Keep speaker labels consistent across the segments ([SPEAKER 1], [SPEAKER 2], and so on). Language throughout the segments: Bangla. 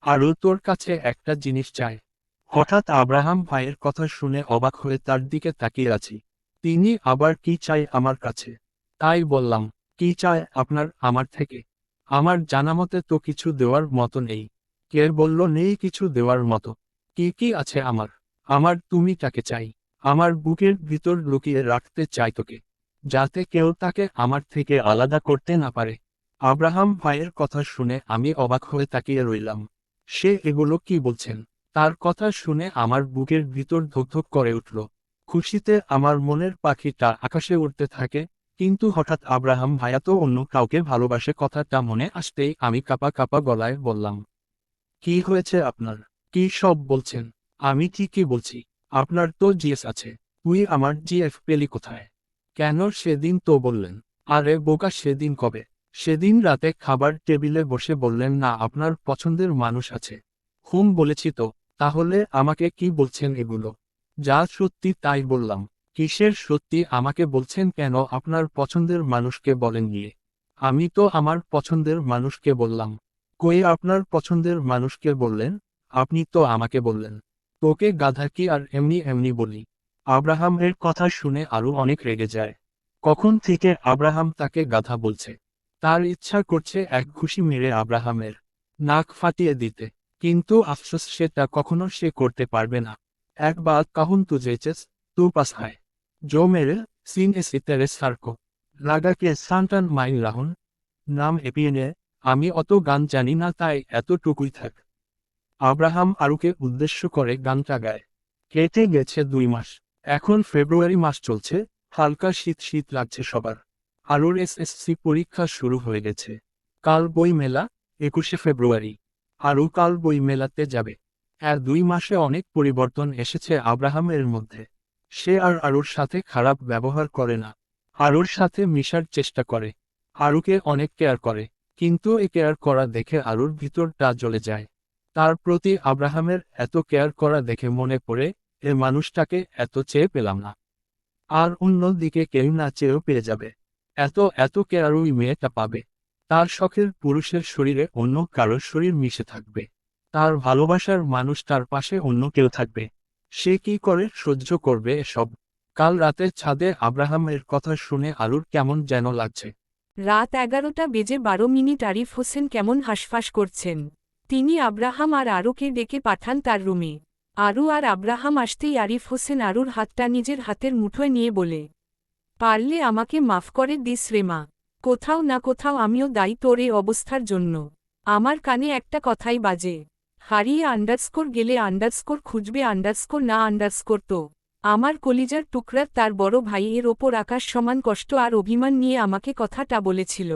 [SPEAKER 1] আরও তোর কাছে একটা জিনিস চাই। হঠাৎ আব্রাহাম ভাইয়ের কথা শুনে অবাক হয়ে তার দিকে তাকিয়ে আছি। তিনি আবার কি চাই আমার কাছে? তাই বললাম, কি চায় আপনার আমার থেকে? আমার জানামতে তো কিছু দেওয়ার মতো নেই। কে বলল নেই কিছু দেওয়ার মতো? কি কি আছে আমার? আমার তুমি তাকে চাই। আমার বুকের ভিতর লুকিয়ে রাখতে চাই তোকে, যাতে কেউ তাকে আমার থেকে আলাদা করতে না পারে। আব্রাহাম ভাইয়ের কথা শুনে আমি অবাক হয়ে তাকিয়ে রইলাম। সে এগুলো কি বলছেন? তার কথা শুনে আমার বুকের ভিতর ধকধক করে উঠল। খুশিতে আমার মনের পাখিটা আকাশে উড়তে থাকে। কিন্তু হঠাৎ আব্রাহাম ভাইয়া তো অন্য কাউকে ভালোবাসে কথাটা মনে আসতেই আমি কাঁপা কাঁপা গলায় বললাম, কি হয়েছে আপনার? কি সব বলছেন? আমি ঠিকই বলছি। আপনার তো জিএস আছে। তুই আমার জিএফ পেলি কোথায়? কেন সেদিন তো বললেন। আরে বোকা, সেদিন কবে? সেদিন রাতে খাবার টেবিলে বসে বললেন না আপনার পছন্দের মানুষ আছে। বলেছি তো। তাহলে আমাকে কি বলছেন এগুলো? যা সত্যি তাই বললাম। কিসের সত্যি আমাকে বলছেন কেন? আপনার পছন্দের মানুষকে বলেন গিয়ে। আমি তো আমার পছন্দের মানুষকে বললাম। কই আপনার পছন্দের মানুষকে বললেন? আপনি তো আমাকে বললেন। তোকে গাধা কি আর এমনি এমনি বলি? আব্রাহাম এর কথা শুনে আরো অনেক রেগে যায়। কখন থেকে আব্রাহাম তাকে গাধা বলছে? তার ইচ্ছা করছে এক ঘুষি মেরে আব্রাহামের নাক ফাটিয়ে দিতে। কিন্তু আফসোস সেটা কখনো সে করতে পারবে না। এক বাত কাহুন তুঝে চেস, তু পাস হায়। জো মেরে সিন এসি তেরে সার্কো লাগাকে সান্টান মাইল রাহুন নাম এপিএনে। আমি অত গান জানি না, তাই এতটুকুই থাক। আব্রাহাম আরুকে উদ্দেশ্য করে গানটা গায়। কেটে গেছে 2 মাস। এখন ফেব্রুয়ারি মাস চলছে। হালকা শীত শীত লাগছে সবার। আরুর এসএসসি পরীক্ষা শুরু হয়ে গেছে। কাল বই মেলা, 21শে ফেব্রুয়ারি। আরু কাল বই মেলাতে যাবে। আর 2 মাসে অনেক পরিবর্তন এসেছে আব্রাহামের মধ্যে। সে আর আরুর সাথে খারাপ ব্যবহার করে না। আরুর সাথে মিশার চেষ্টা করে। আরুকে অনেক কেয়ার করে। কিন্তু এ কেয়ার করা দেখে আরুর ভিতরটা জ্বলে যায়। তার প্রতি আব্রাহামের এত কেয়ার করা দেখে মনে পড়ে, এ মানুষটাকে এত চেয়ে পেলাম না। আর অন্যদিকে কেউ না চেয়েও পেয়ে যাবে। এত এত কেয়ার ওই মেয়েটা পাবে। তার শখের পুরুষের শরীরে অন্য কারোর শরীর মিশে থাকবে। তার ভালোবাসার মানুষটার পাশে অন্য কেউ থাকবে। সে কি করে সহ্য করবে এসব? কাল রাতে ছাদে আব্রাহামের কথা শুনে আরুর কেমন যেন লাগছে।
[SPEAKER 2] রাত 11:12 আরিফ হোসেন কেমন হাঁসফাঁস করছেন। তিনি আব্রাহাম আর আরুকে ডেকে পাঠান তার রুমে। আরু আর আব্রাহাম আসতেই আরিফ হোসেন আরুর হাতটা নিজের হাতের মুঠোয় নিয়ে বলে, পারলে আমাকে মাফ করে দিস রে মা। কোথাও না কোথাও আমিও দায়ী তোর এই অবস্থার জন্য। আমার কানে একটা কথাই বাজে, হারিয়ে আন্ডারস্কোর গেলে আন্ডারস্কোর খুঁজবে, আন্ডারস্কোর না আন্ডারস্কোর তো। আমার কলিজার টুকরার তার বড় ভাইয়ের ওপর আকাশ সমান কষ্ট আর অভিমান নিয়ে আমাকে কথাটা বলেছিল।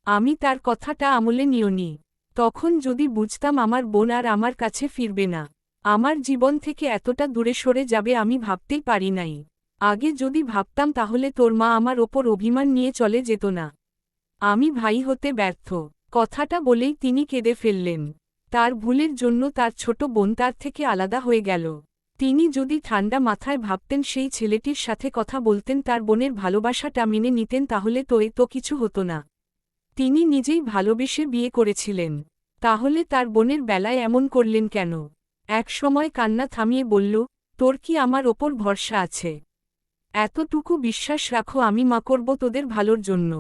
[SPEAKER 2] আমি তার কথাটা আমলে নিওনি। তখন যদি বুঝতাম আমার বোন আর আমার কাছে ফিরবে না, আমার জীবন থেকে এতটা দূরে সরে যাবে, আমি ভাবতেই পারি নাই। আগে যদি ভাবতাম তাহলে তোর মা আমার ওপর অভিমান নিয়ে চলে যেত না। আমি ভাই হতে ব্যর্থ। কথাটা বলেই তিনি কেঁদে ফেললেন। তার ভুলের জন্য তার ছোট বোন তার থেকে আলাদা হয়ে গেল। তিনি যদি ঠান্ডা মাথায় ভাবতেন, সেই ছেলেটির সাথে কথা বলতেন, তার বোনের ভালোবাসাটা মেনে নিতেন, তাহলে তো এ তো কিছু হতো না। তিনি নিজেই ভালোবেসে বিয়ে করেছিলেন। তাহলে তার বোনের বেলায় এমন করলেন কেন? এক সময় কান্না থামিয়ে বলল, তোর কি আমার ওপর ভরসা আছে? এতটুকু বিশ্বাস রাখো, আমি মা করব তোদের ভালোর জন্য।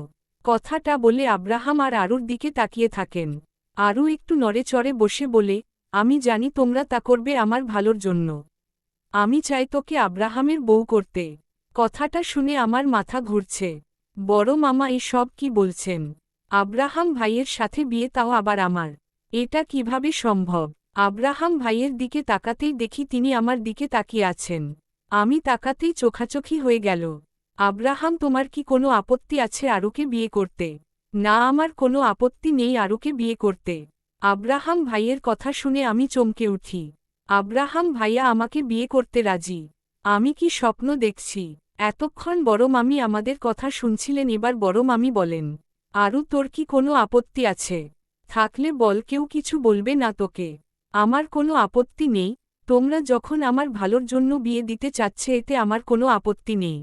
[SPEAKER 2] কথাটা বলে আব্রাহাম আর আরুর দিকে তাকিয়ে থাকেন। আরু একটু নড়েচড়ে বসে বলে, আমি জানি তোমরা তা করবে আমার ভালোর জন্য। আমি চাই তোকে আব্রাহামের বউ করতে। কথাটা শুনে আমার মাথা ঘুরছে। বড় মামা এসব কি বলছেন? আব্রাহাম ভাইয়ের সাথে বিয়ে, তাও আবার আমার। এটা কিভাবে সম্ভব? আব্রাহাম ভাইয়ের দিকে তাকাতেই দেখি তিনি আমার দিকে তাকিয়ে আছেন। আমি তাকাতেই চোখাচোখি হয়ে গেল। আব্রাহাম, তোমার কি কোনো আপত্তি আছে আরুকে বিয়ে করতে? না, আমার কোনো আপত্তি নেই আরুকে বিয়ে করতে। আব্রাহাম ভাইয়ের কথা শুনে আমি চমকে উঠি। আব্রাহাম ভাইয়া আমাকে বিয়ে করতে রাজি? আমি কি স্বপ্ন দেখছি? এতক্ষণ বড় মামি আমাদের কথা শুনছিলেন, এবার বড় মামি বলেন, আরু তোর কি কোনো আপত্তি আছে? থাকলে বল, কেউ কিছু বলবে না তোকে। আমার কোনো আপত্তি নেই। তোমরা যখন আমার ভালোর জন্য বিয়ে দিতে চাচ্ছে, এতে আমার কোনো আপত্তি নেই।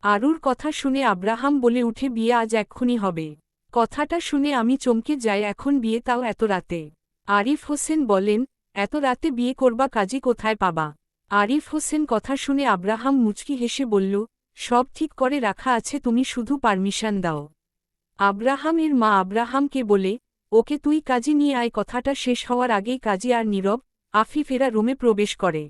[SPEAKER 2] আরুর কথা শুনে আব্রাহাম বলে উঠে, বিয়ে আজ এক্ষুনি হবে। কথাটা শুনে আমি চমকে যাই, এখন বিয়ে, তাও এত রাতে? আরিফ হোসেন বলেন, এত রাতে বিয়ে করবা কাজী কোথায় পাবা? আরিফ হোসেন কথা শুনে আব্রাহাম মুচকি হেসে বলল, সব ঠিক করে রাখা আছে, তুমি শুধু পারমিশন দাও। আব্রাহামের মা আব্রাহামকে বলে, ওকে তুই কাজী নিয়ে আয়। কথাটা শেষ হওয়ার আগেই কাজী আর নীরব আফিফেরা রুমে প্রবেশ করে।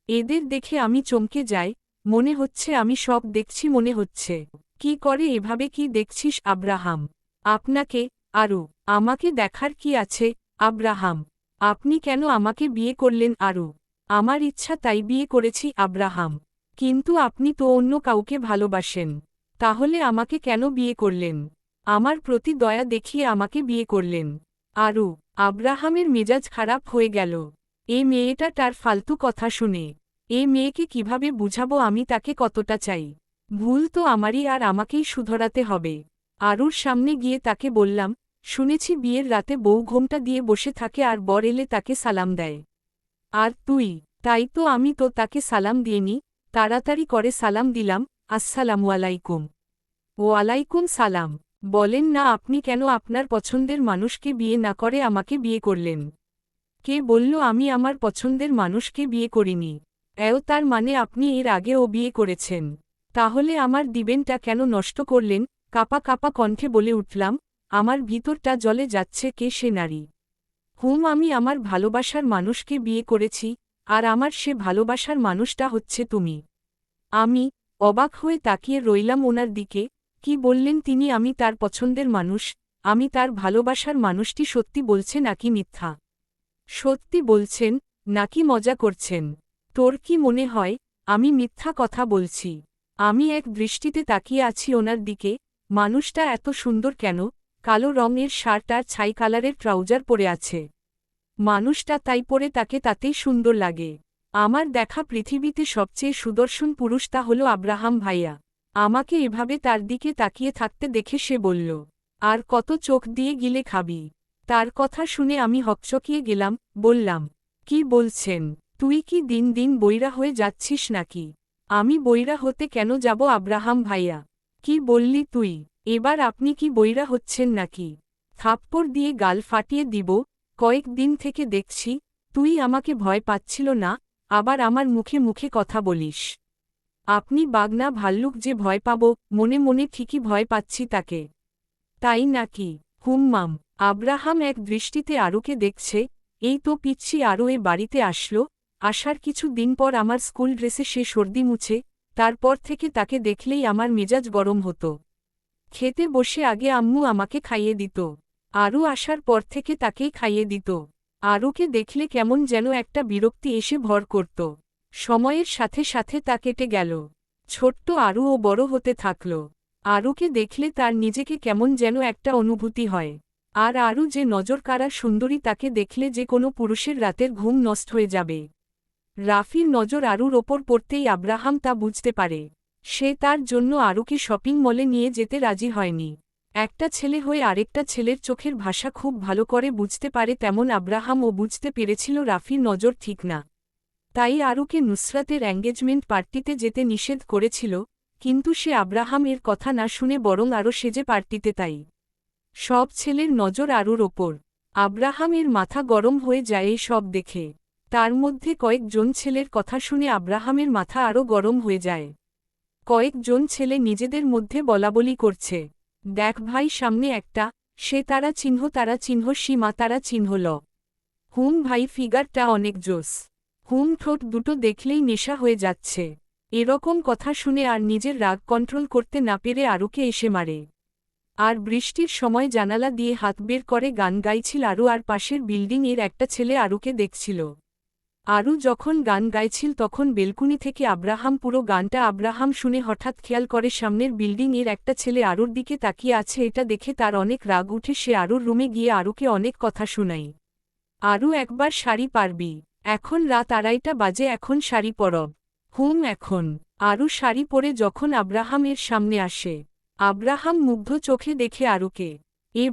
[SPEAKER 2] এদের দেখে আমি চমকে যাই, মনে হচ্ছে আমি সব দেখছি মনে হচ্ছে। কি করে এভাবে? কি দেখছিস আব্রাহাম? আপনাকে? আরু? আমাকে দেখার কি আছে আব্রাহাম? আপনি কেন আমাকে বিয়ে করলেন আরু? আমার ইচ্ছা তাই বিয়ে করেছি আব্রাহাম। কিন্তু আপনি তো অন্য কাউকে ভালোবাসেন। তাহলে আমাকে কেন বিয়ে করলেন? আমার প্রতি দয়া দেখিয়ে আমাকে বিয়ে করলেন। আরু? আব্রাহামের মেজাজ খারাপ হয়ে গেল। এ মেয়েটা তার ফালতু কথা শুনে। এ মেয়েকে কিভাবে বুঝাবো আমি তাকে কতটা চাই? ভুল তো আমারই, আর আমাকেই শুধরাতে হবে। আরুর সামনে গিয়ে তাকে বললাম, শুনেছি বিয়ের রাতে বউ ঘোমটা দিয়ে বসে থাকে আর বর এলে তাকে সালাম দেয়। আর তুই? তাই তো, আমি তো তাকে সালাম দিইনি, তাড়াতাড়ি করে সালাম দিলাম, আসসালামু আলাইকুম। ওয়ালাইকুম সালাম। বলেন না আপনি কেন আপনার পছন্দের মানুষকে বিয়ে না করে আমাকে বিয়ে করলেন? কে বলল আমি আমার পছন্দের মানুষকে বিয়ে করিনি? তার মানে আপনি এর আগেও বিয়ে করেছেন? তাহলে আমার দিবেনটা কেন নষ্ট করলেন? কাপা কাপা কণ্ঠে বলে উঠলাম, আমার ভিতরটা জ্বলে যাচ্ছে। কে সে নারী? আমি আমার ভালোবাসার মানুষকে বিয়ে করেছি, আর আমার সে ভালোবাসার মানুষটা হচ্ছে তুমি। আমি অবাক হয়ে তাকিয়ে রইলাম ওনার দিকে। কি বললেন তিনি? আমি তার পছন্দের মানুষ, আমি তার ভালোবাসার মানুষটি? সত্যি বলছে নাকি মিথ্যা? সত্যি বলছেন নাকি মজা করছেন? তোর কি মনে হয় আমি মিথ্যা কথা বলছি? আমি এক দৃষ্টিতে তাকিয়ে আছি ওনার দিকে। মানুষটা এত সুন্দর কেন? কালো রঙের শার্ট আর ছাই কালারের ট্রাউজার পরে আছে। মানুষটা তাই পরে তাকে তাতেই সুন্দর লাগে। আমার দেখা পৃথিবীতে সবচেয়ে সুদর্শন পুরুষটা হলো আব্রাহাম ভাইয়া। আমাকে এভাবে তার দিকে তাকিয়ে থাকতে দেখে সে বলল, আর কত চোখ দিয়ে গিলে খাবি? তার কথা শুনে আমি হকচকিয়ে গেলাম। বললাম, কি বলছেন? তুই কি দিন দিন বইরা হয়ে যাচ্ছিস নাকি? আমি বইরা হতে কেন যাব আব্রাহাম ভাইয়া? কি বললি তুই? এবার আপনি কি বইরা হচ্ছেন নাকি? থাপ্পড় দিয়ে গাল ফাটিয়ে দিব। কয়েকদিন থেকে দেখছি তুই আমাকে ভয় পাচ্ছিল না, আবার আমার মুখে মুখে কথা বলিস। আপনি বাগনা ভাল্লুক যে ভয় পাব, মনে মনে ঠিকই ভয় পাচ্ছি তাকে। তাই নাকি? হুম্মাম। আব্রাহাম এক দৃষ্টিতে আরুকে দেখছে। এই তো পিচ্ছি আরও এ বাড়িতে আসলো। আসার কিছু দিন পর আমার স্কুল ড্রেসে সে সর্দি মুছে। তারপর থেকে তাকে দেখলেই আমার মেজাজ গরম হতো। খেতে বসে আগে আম্মু আমাকে খাইয়ে দিত। আরু আসার পর থেকে তাকেই খাইয়ে দিত। আরুকে দেখলে কেমন যেন একটা বিরক্তি এসে ভর করত। সময়ের সাথে সাথে তা কেটে গেল। ছোট্ট আরুও বড় হতে থাকল। আরুকে দেখলে তার নিজেকে কেমন যেন একটা অনুভূতি হয়। আর আরু যে নজরকাড়া সুন্দরী, তাকে দেখলে যে কোনো পুরুষের রাতের ঘুম নষ্ট হয়ে যাবে। রাফির নজর আরুর ওপর পড়তেই আব্রাহাম তা বুঝতে পারে। সে তার জন্য আরুকে শপিং মলে নিয়ে যেতে রাজি হয়নি। একটা ছেলে হয়ে আরেকটা ছেলের চোখের ভাষা খুব ভালো করে বুঝতে পারে, তেমন আব্রাহামও বুঝতে পেরেছিল রাফির নজর ঠিক না। তাই আরুকে নুসরাতের এঙ্গেজমেন্ট পার্টিতে যেতে নিষেধ করেছিল, কিন্তু সে আব্রাহামের কথা না শুনে বরং আরও সেজে পার্টিতে। তাই সব ছেলের নজর আরুর ওপর। আব্রাহামের মাথা গরম হয়ে যায় এই সব দেখে। তার মধ্যে কয়েকজন ছেলের কথা শুনে আব্রাহামের মাথা আরও গরম হয়ে যায়। কয়েকজন ছেলে নিজেদের মধ্যে বলাবলি করছে, দেখ ভাই সামনে একটা, সে তারা চিহ্ন সীমা তারা চিহ্ন ল। ভাই ফিগারটা অনেক জোস। ঠোঁট দুটো দেখলেই নেশা হয়ে যাচ্ছে। এরকম কথা শুনে আর নিজের রাগ কন্ট্রোল করতে না পেরে আরুকে এসে মারে। আর বৃষ্টির সময় জানালা দিয়ে হাত বের করে গান গাইছিল আরু, আর পাশের বিল্ডিং এর একটা ছেলে আরুকে দেখছিল। আরু যখন গান গাইছিল তখন বেলকুনি থেকে আব্রাহাম পুরো গানটা আব্রাহাম শুনে হঠাৎ খেয়াল করে সামনের বিল্ডিং এর একটা ছেলে আরুর দিকে তাকিয়ে আছে। এটা দেখে তার অনেক রাগ উঠে। সে আরুর রুমে গিয়ে আরুকে অনেক কথা শুনাই। আরু, একবার শাড়ি পারবি? এখন রাত 2:30 বাজে, এখন শাড়ি পরব। এখন। আরু শাড়ি পরে যখন আব্রাহামের সামনে আসে, আব্রাহাম মুগ্ধ চোখে দেখে আরুকে।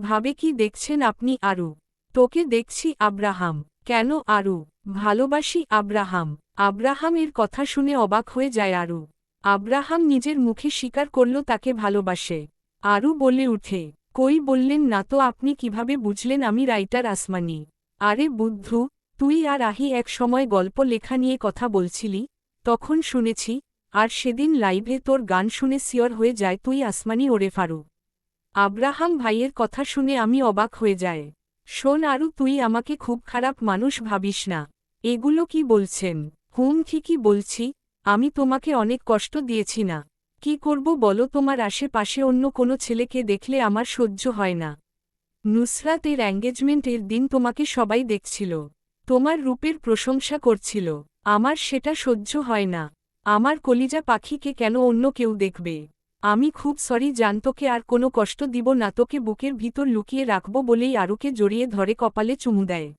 [SPEAKER 2] ভাবে কি দেখছেন আপনি? আরু, তোকে দেখছি আব্রাহাম। কেন আরু? ভালোবাসি আব্রাহাম। আব্রাহামের কথা শুনে অবাক হয়ে যায় আরু। আব্রাহাম নিজের মুখে স্বীকার করল তাকে ভালোবাসে। আরু বলে উঠে, কই বললেন না তো? আপনি কিভাবে বুঝলেন আমি রাইটার আসমানি? আরে বুদ্ধু, তুই আর আহি এক সময় গল্প লেখা নিয়ে কথা বলছিলি, তখন শুনেছি, আর সেদিন লাইভে তোর গান শুনে সিওর হয়ে যায় তুই আসমানি ওরে ফারু। আব্রাহাম ভাইয়ের কথা শুনে আমি অবাক হয়ে যায়। শোন আরু, তুই আমাকে খুব খারাপ মানুষ ভাবিস না। এগুলো কি বলছেন? ঠিকই বলছি, আমি তোমাকে অনেক কষ্ট দিয়েছি না? কি করব বলো, তোমার আশেপাশে অন্য কোনো ছেলেকে দেখলে আমার সহ্য হয় না। নুসরাত এর এঙ্গেজমেন্টের দিন তোমাকে সবাই দেখছিল, তোমার রূপের প্রশংসা করছিল, আমার সেটা সহ্য হয় না। আমার কলিজা পাখিকে কেন অন্য কেউ দেখবে? আমি খুব সরি জান, তোকে আর কোনো কষ্ট দিব না, তোকে বুকের ভিতর লুকিয়ে রাখব বলেই আরুকে জড়িয়ে ধরে কপালে চুমু দেয়।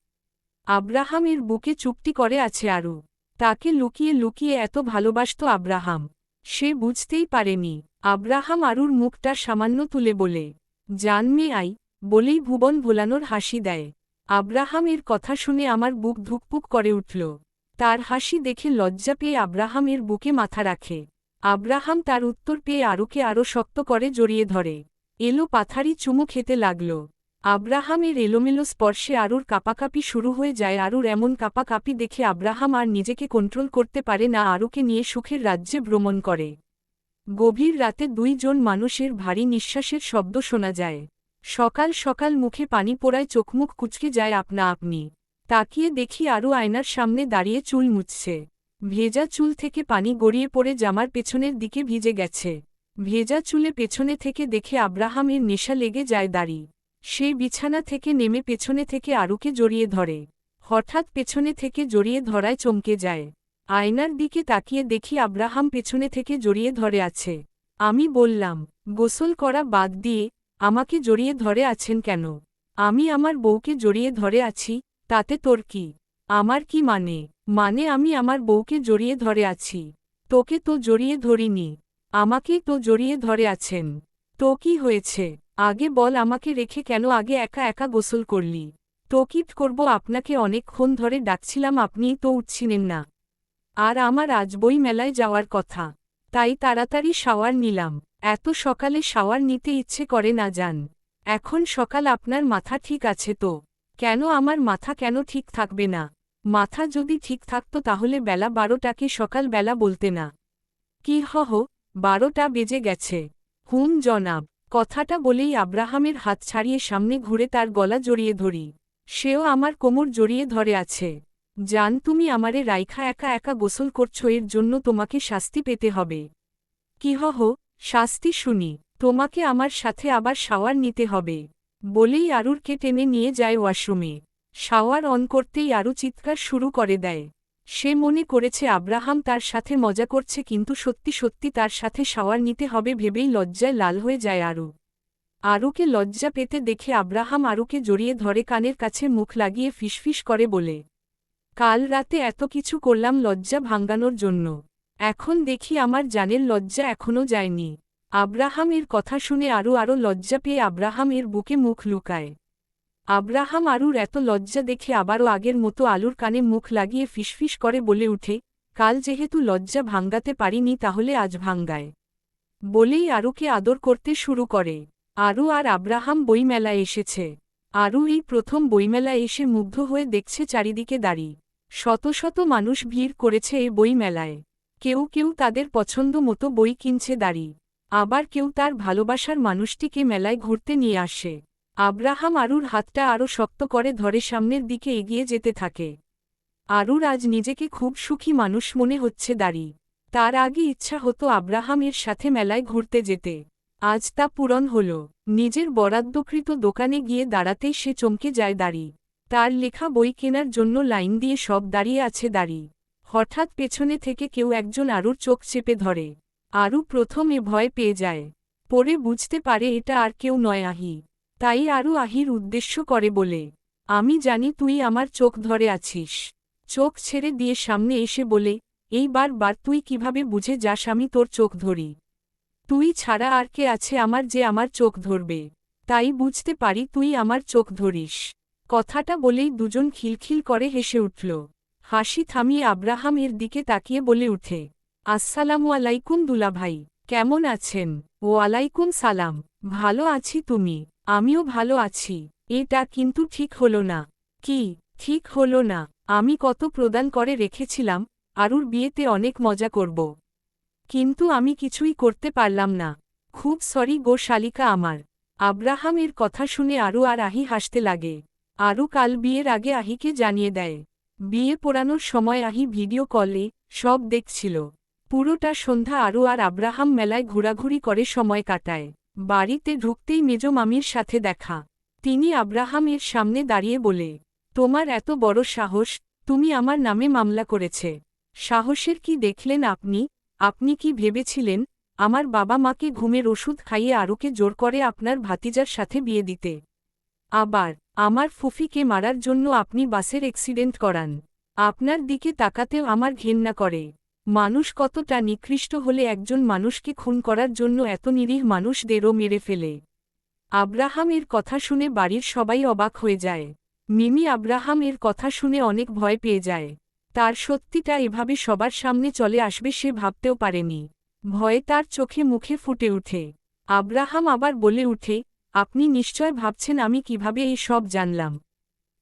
[SPEAKER 2] আব্রাহামের বুকে চুপটি করে আছে আরু। তাকে লুকিয়ে লুকিয়ে এত ভালোবাসত আব্রাহাম। সে বুঝতেই পারেনি। আব্রাহাম আরুর মুখটা সামান্য তুলে বলে, জান মেয়ে আই, বলেই ভুবন ভোলানোর হাসি দেয়। আব্রাহামের কথা শুনে আমার বুক ধুকপুক করে উঠল। তার হাসি দেখে লজ্জা পেয়ে আব্রাহামের বুকে মাথা রাখে। আব্রাহাম তার উত্তর পেয়ে আরুকে আরও শক্ত করে জড়িয়ে ধরে। এলো পাথারি চুমু খেতে লাগল। আব্রাহামের এলোমেলো স্পর্শে আরুর কাঁপাকাঁপি শুরু হয়ে যায়। আরুর এমন কাঁপাকাঁপি দেখে আব্রাহাম আর নিজেকে কন্ট্রোল করতে পারে না, আরুকে নিয়ে সুখের রাজ্যে ভ্রমণ করে। গভীর রাতে দুইজন মানুষের ভারী নিঃশ্বাসের শব্দ শোনা যায়। সকাল সকাল মুখে পানি পোড়ায়, চোখমুখ কুচকে যায় আপনা আপনি। তাকিয়ে দেখি আরু আয়নার সামনে দাঁড়িয়ে চুল মুছছে। ভেজা চুল থেকে পানি গড়িয়ে পড়ে জামার পেছনের দিকে ভিজে গেছে। ভেজা চুলে পেছনে থেকে দেখে আব্রাহামের নেশা লেগে যায় দাড়ি। সে বিছানা থেকে নেমে পেছনে থেকে আরুকে জড়িয়ে ধরে। হঠাৎ পেছনে থেকে জড়িয়ে ধরায় চমকে যায়। আয়নার দিকে তাকিয়ে দেখি আব্রাহাম পেছনে থেকে জড়িয়ে ধরে আছে। আমি বললাম, গোসল করা বাদ দিয়ে আমাকে জড়িয়ে ধরে আছেন কেন? আমি আমার বউকে জড়িয়ে ধরে আছি, তাতে তোর কি? আমার কি মানে আমি আমার বউকে জড়িয়ে ধরে আছি। তোকে তো জড়িয়ে ধরিনি, আমাকেই তো জড়িয়ে ধরে আছেন। তো কি হয়েছে আগে বল, আমাকে রেখে কেন আগে একা একা গোসল করলি? তো কি করব, আপনাকে অনেকক্ষণ ধরে ডাকছিলাম, আপনিই তো উঠছিলেন না। আর আমার আজ বই মেলায় যাওয়ার কথা, তাই তাড়াতাড়ি শাওয়ার নিলাম। এত সকালে শাওয়ার নিতে ইচ্ছে করে না জান। এখন সকাল, আপনার মাথা ঠিক আছে তো? কেন আমার মাথা কেন ঠিক থাকবে না? মাথা যদি ঠিক থাকতো তাহলে বেলা 12টাকে সকাল বেলা বলতে না। কি 12টা বেজে গেছে। জনাব। কথাটা বলেই আব্রাহামের হাত ছাড়িয়ে সামনে ঘুরে তার গলা জড়িয়ে ধরি। সেও আমার কোমর জড়িয়ে ধরে আছে। জান, তুমি আমারে রাইখা একা একা গোসল করছো, এর জন্য তোমাকে শাস্তি পেতে হবে। কি শাস্তি শুনি? তোমাকে আমার সাথে আবার শাওয়ার নিতে হবে। বলেই আরুরকে টেনে নিয়ে যায় ওয়াশরুমে। শাওয়ার অন করতেই আরু চিৎকার শুরু করে দেয়। সে মনে করেছে আব্রাহাম তার সাথে মজা করছে, কিন্তু সত্যি সত্যি তার সাথে শাওয়ার নিতে হবে ভেবেই লজ্জায় লাল হয়ে যায় আরু। আরুকে লজ্জা পেতে দেখে আব্রাহাম আরুকে জড়িয়ে ধরে কানের কাছে মুখ লাগিয়ে ফিসফিস করে বলে, কাল রাতে এত কিছু করলাম লজ্জা ভাঙ্গানোর জন্য, এখন দেখি আমার জানের লজ্জা এখনও যায়নি। আব্রাহামের কথা শুনে আরও লজ্জা পেয়ে আব্রাহামের বুকে মুখ লুকায়। আব্রাহাম আরুর এত লজ্জা দেখে আবারও আগের মতো আলুর কানে মুখ লাগিয়ে ফিসফিস করে বলে উঠে, কাল যেহেতু লজ্জা ভাঙ্গাতে পারিনি তাহলে আজ ভাঙ্গায়। বলেই আরুকে আদর করতে শুরু করে। আরু আর আব্রাহাম বইমেলায় এসেছে। আরু এই প্রথম বইমেলায় এসে মুগ্ধ হয়ে দেখছে চারিদিকে দাঁড়ি শত শত মানুষ ভিড় করেছে এই বইমেলায়। কেউ কেউ তাদের পছন্দ মতো বই কিনছে দাঁড়ি, আবার কেউ তার ভালোবাসার মানুষটিকে মেলায় ঘুরতে নিয়ে আসে। আব্রাহাম আরুর হাতটা আরও শক্ত করে ধরে সামনের দিকে এগিয়ে যেতে থাকে। আরুর আজ নিজেকে খুব সুখী মানুষ মনে হচ্ছে দাঁড়ি। তার আগে ইচ্ছা হতো আব্রাহামের সাথে মেলায় ঘুরতে যেতে, আজ তা পূরণ হল। নিজের বরাদ্দকৃত দোকানে গিয়ে দাঁড়াতেই সে চমকে যায় দাঁড়ি। তার লেখা বই কেনার জন্য লাইন দিয়ে সব দাঁড়িয়ে আছে দাঁড়ি। হঠাৎ পেছনে থেকে কেউ একজন আরুর চোখ চেপে ধরে। আরু প্রথমে ভয় পেয়ে যায়, পরে বুঝতে পারে এটা আর কেউ নয় আহি। তাই আরু আহির উদ্দেশ্য করে বলে, আমি জানি তুই আমার চোখ ধরে আছিস। চোখ ছেড়ে দিয়ে সামনে এসে বলে, এইবার তুই কিভাবে বুঝে যাস আমি তোর চোখ ধরি? তুই ছাড়া আর কে আছে আমার যে আমার চোখ ধরবে? তাই বুঝতে পারি তুই আমার চোখ ধরিস। কথাটা বলেই দুজন খিলখিল করে হেসে উঠল। হাসি থামিয়ে আব্রাহাম এর দিকে তাকিয়ে বলে উঠে, আসসালামু আলাইকুম দুলাভাই, কেমন আছেন? ওয়ালাইকুম সালাম, ভালো আছি, তুমি? আমিও ভালো আছি। এটা কিন্তু ঠিক হলো না। কি? ঠিক হলো না। আমি কত প্রদান করে রেখেছিলাম, আরুর বিয়েতে অনেক মজা করব। কিন্তু আমি কিছুই করতে পারলাম না। খুব সরি গো শালিকা আমার। আব্রাহামের কথা শুনে আরু আর আহি হাসতে লাগে। আরু কাল বিয়ের আগে আহিকে জানিয়ে দেয়। বিয়ে পড়ানোর সময় আহি ভিডিও কলে সব দেখছিল। পুরোটা সন্ধ্যা আরু আর আব্রাহাম মেলায় ঘোরাঘুরি করে সময় কাটায়। বাড়িতে ঢুকতেই মেজ মামির সাথে দেখা। তিনি আব্রাহামের সামনে দাঁড়িয়ে বলে, তোমার এত বড় সাহস, তুমি আমার নামে মামলা করেছে। সাহসের কি দেখলেন আপনি? আপনি কি ভেবেছিলেন আমার বাবা মাকে ঘুমের ওষুধ খাইয়ে আরুকে জোর করে আপনার ভাতিজার সাথে বিয়ে দিতে? আবার আমার ফুফিকে মারার জন্য আপনি বাসের অ্যাক্সিডেন্ট করান। আপনার দিকে তাকাতেও আমার ঘেন্না করে। মানুষ কতটা নিকৃষ্ট হলে একজন মানুষকে খুন করার জন্য এত নিরীহ মানুষদেরও মেরে ফেলে। আব্রাহামের কথা শুনে বাড়ির সবাই অবাক হয়ে যায়। মিমি আব্রাহামের কথা শুনে অনেক ভয় পেয়ে যায়। তার সত্যিটা এভাবে সবার সামনে চলে আসবে সে ভাবতেও পারেনি। ভয়ে তার চোখে মুখে ফুটে ওঠে। আব্রাহাম আবার বলে উঠে, আপনি নিশ্চয় ভাবছেন আমি কিভাবে এই সব জানলাম।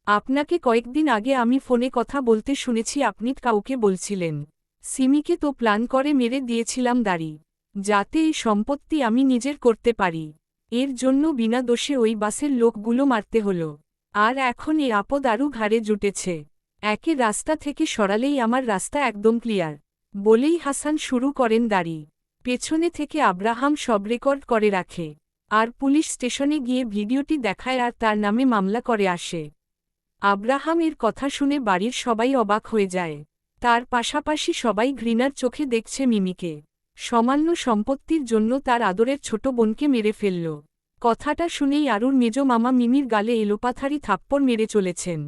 [SPEAKER 2] আপনাকে কয়েকদিন আগে আমি ফোনে কথা বলতে শুনেছি, আপনি কাউকে বলছিলেন সিমিকে তো প্ল্যান করে মেরে দিয়েছিলাম দাড়ি, যাতে এই সম্পত্তি আমি নিজের করতে পারি। এর জন্য বিনা দোষে ওই বাসের লোকগুলো মারতে হলো। আর এখন এ আপদ আরও ঘাড়ে জুটেছে। একে রাস্তা থেকে সরালেই আমার রাস্তা একদম ক্লিয়ার, বলেই হাসান শুরু করেন দাড়ি। পেছনে থেকে আব্রাহাম সব রেকর্ড করে রাখে। আর পুলিশ স্টেশনে গিয়ে ভিডিওটি দেখায় আর তার নামে মামলা করে আসে। আব্রাহামের কথা শুনে বাড়ির সবাই অবাক হয়ে যায়। তার পাশাপাশি সবাই ঘৃণার চোখে দেখছে মিমিকে। সামান্য সম্পত্তির জন্য তার আদরের ছোট বোনকে মেরে ফেলল। কথাটা শুনেই আরুর মেজ মামা মিমির গালে এলোপাথারি থাপ্পড় মেরে চলেছেন।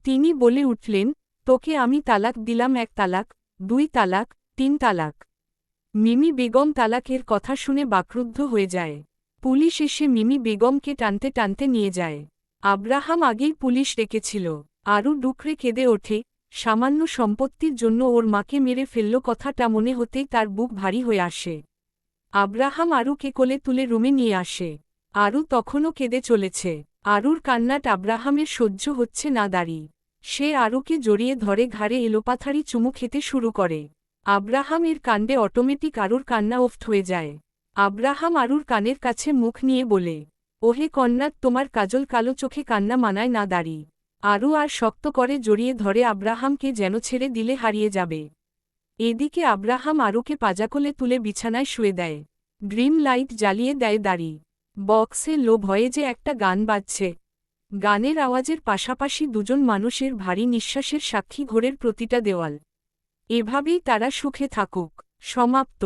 [SPEAKER 2] তিনি বলে উঠলেন, তোকে আমি তালাক দিলাম, 1 তালাক, 2 তালাক, 3 তালাক। মিমি বেগম তালাকের কথা শুনে বাকরুদ্ধ হয়ে যায়। পুলিশ এসে মিমি বেগমকে টানতে টানতে নিয়ে যায়। আব্রাহাম আগেই পুলিশ ডেকেছিল। আরু ডুকরে কেঁদে ওঠে। সামান্য সম্পত্তির জন্য ওর মাকে মেরে ফেলল কথাটা মনে হতেই তার বুক ভারী হয়ে আসে। আব্রাহাম আরুকে কোলে তুলে রুমে নিয়ে আসে। আরু তখনও কেঁদে চলেছে। আরুর কান্নাট আব্রাহামের সহ্য হচ্ছে না দাঁড়ি। সে আরুকে জড়িয়ে ধরে ঘাড়ে এলোপাথারি চুমু খেতে শুরু করে। আব্রাহামের কাণ্ডে অটোমেটিক আরুর কান্না অফ হয়ে যায়। আব্রাহাম আরুর কানের কাছে মুখ নিয়ে বলে, ওহে কন্যা, তোমার কাজল কালো চোখে কান্না মানায় না দাঁড়ি। আরু আর শক্ত করে জড়িয়ে ধরে আব্রাহামকে যেন ছেড়ে দিলে হারিয়ে যাবে। এদিকে আব্রাহাম আরুকে পাজাকোলে তুলে বিছানায় শুয়ে দেয়। ড্রিম লাইট জ্বালিয়ে দেয় দাঁড়ি। বক্সে লো ভয়ে যে একটা গান বাজছে। গানের আওয়াজের পাশাপাশি দুজন মানুষের ভারী নিঃশ্বাসের সাক্ষী ঘোরের প্রতিটা দেওয়াল। এভাবেই তারা সুখে থাকুক। সমাপ্ত।